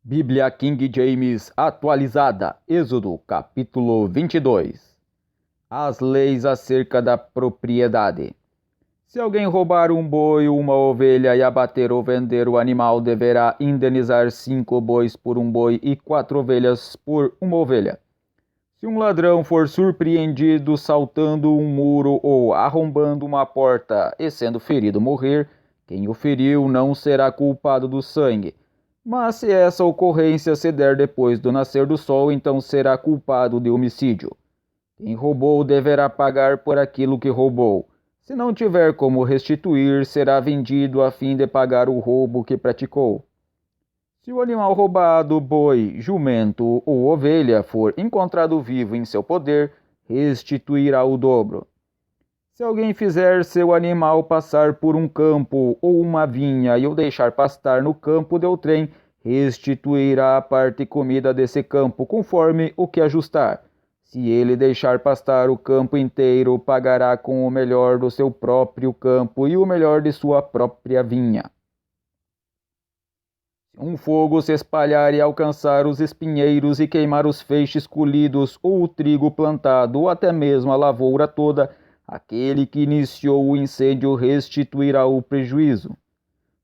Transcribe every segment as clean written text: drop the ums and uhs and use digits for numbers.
Bíblia King James atualizada, Êxodo, capítulo 22. As leis acerca da propriedade. Se alguém roubar um boi ou uma ovelha e abater ou vender o animal, deverá indenizar 5 bois por um boi e 4 ovelhas por uma ovelha. Se um ladrão for surpreendido saltando um muro ou arrombando uma porta e sendo ferido morrer, quem o feriu não será culpado do sangue. Mas se essa ocorrência se der depois do nascer do sol, então será culpado de homicídio. Quem roubou deverá pagar por aquilo que roubou. Se não tiver como restituir, será vendido a fim de pagar o roubo que praticou. Se o animal roubado, boi, jumento ou ovelha, for encontrado vivo em seu poder, restituirá o dobro. Se alguém fizer seu animal passar por um campo ou uma vinha e o deixar pastar no campo de outrem, restituirá a parte comida desse campo, conforme o que ajustar. Se ele deixar pastar o campo inteiro, pagará com o melhor do seu próprio campo e o melhor de sua própria vinha. Se um fogo se espalhar e alcançar os espinheiros e queimar os feixes colhidos ou o trigo plantado ou até mesmo a lavoura toda, aquele que iniciou o incêndio restituirá o prejuízo.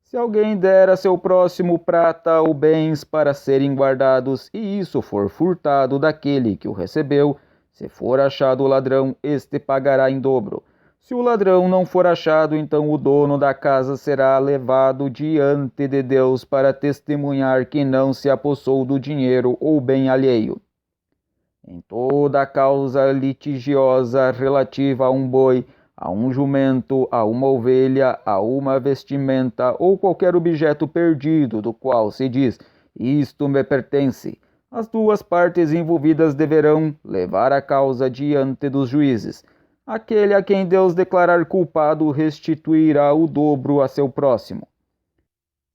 Se alguém der a seu próximo prata ou bens para serem guardados, e isso for furtado daquele que o recebeu, se for achado o ladrão, este pagará em dobro. Se o ladrão não for achado, então o dono da casa será levado diante de Deus para testemunhar que não se apossou do dinheiro ou bem alheio. Em toda causa litigiosa relativa a um boi, a um jumento, a uma ovelha, a uma vestimenta ou qualquer objeto perdido do qual se diz, isto me pertence, as duas partes envolvidas deverão levar a causa diante dos juízes. Aquele a quem Deus declarar culpado restituirá o dobro a seu próximo.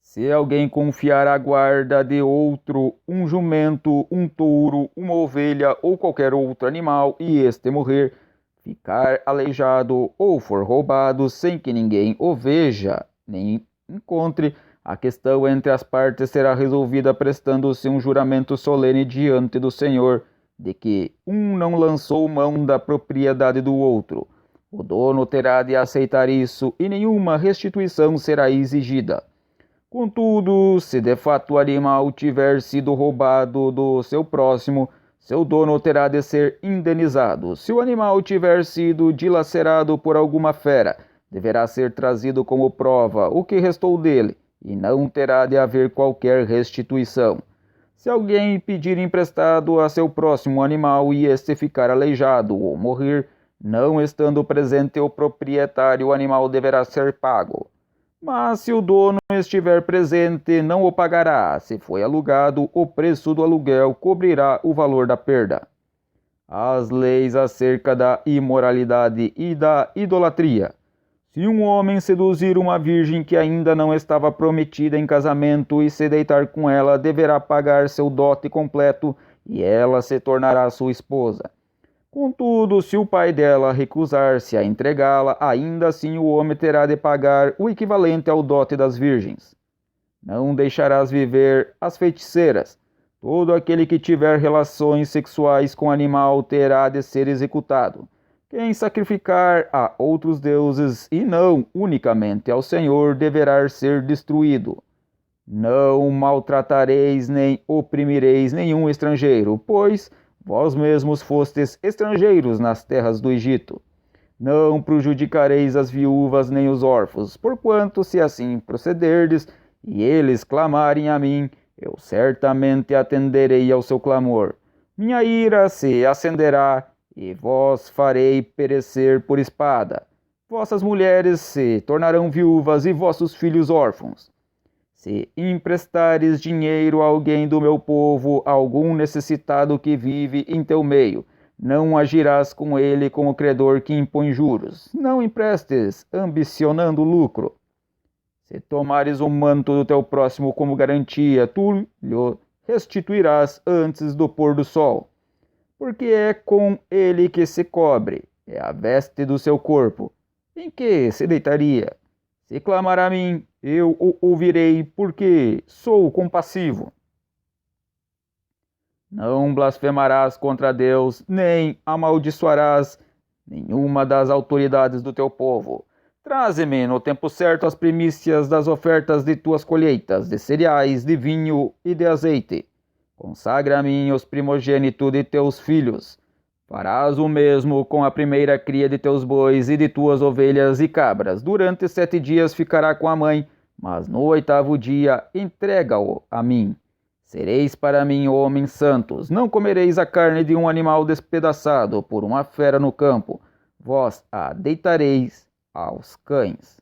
Se alguém confiar à guarda de outro um jumento, um touro, uma ovelha ou qualquer outro animal, e este morrer, ficar aleijado ou for roubado sem que ninguém o veja nem encontre, a questão entre as partes será resolvida prestando-se um juramento solene diante do Senhor, de que um não lançou mão da propriedade do outro. O dono terá de aceitar isso e nenhuma restituição será exigida. Contudo, se de fato o animal tiver sido roubado do seu próximo, seu dono terá de ser indenizado. Se o animal tiver sido dilacerado por alguma fera, deverá ser trazido como prova o que restou dele, e não terá de haver qualquer restituição. Se alguém pedir emprestado a seu próximo animal e este ficar aleijado ou morrer, não estando presente o proprietário, o animal deverá ser pago. Mas se o dono estiver presente, não o pagará. Se foi alugado, o preço do aluguel cobrirá o valor da perda. As leis acerca da imoralidade e da idolatria. Se um homem seduzir uma virgem que ainda não estava prometida em casamento e se deitar com ela, deverá pagar seu dote completo e ela se tornará sua esposa. Contudo, se o pai dela recusar-se a entregá-la, ainda assim o homem terá de pagar o equivalente ao dote das virgens. Não deixarás viver as feiticeiras. Todo aquele que tiver relações sexuais com animal terá de ser executado. Quem sacrificar a outros deuses e não unicamente ao Senhor deverá ser destruído. Não maltratareis nem oprimireis nenhum estrangeiro, pois vós mesmos fostes estrangeiros nas terras do Egito. Não prejudicareis as viúvas nem os órfãos, porquanto se assim procederdes, e eles clamarem a mim, eu certamente atenderei ao seu clamor. Minha ira se acenderá, e vós farei perecer por espada. Vossas mulheres se tornarão viúvas e vossos filhos órfãos. Se emprestares dinheiro a alguém do meu povo, a algum necessitado que vive em teu meio, não agirás com ele como credor que impõe juros. Não emprestes, ambicionando lucro. Se tomares o manto do teu próximo como garantia, tu lhe restituirás antes do pôr do sol. Porque é com ele que se cobre, é a veste do seu corpo. Em que se deitaria? Se clamar a mim, eu o ouvirei, porque sou compassivo. Não blasfemarás contra Deus, nem amaldiçoarás nenhuma das autoridades do teu povo. Traze-me no tempo certo as primícias das ofertas de tuas colheitas, de cereais, de vinho e de azeite. Consagra a mim os primogênitos de teus filhos. Farás o mesmo com a primeira cria de teus bois e de tuas ovelhas e cabras. Durante 7 dias ficará com a mãe, mas no 8º dia entrega-o a mim. Sereis para mim homens santos, não comereis a carne de um animal despedaçado por uma fera no campo, vós a deitareis aos cães.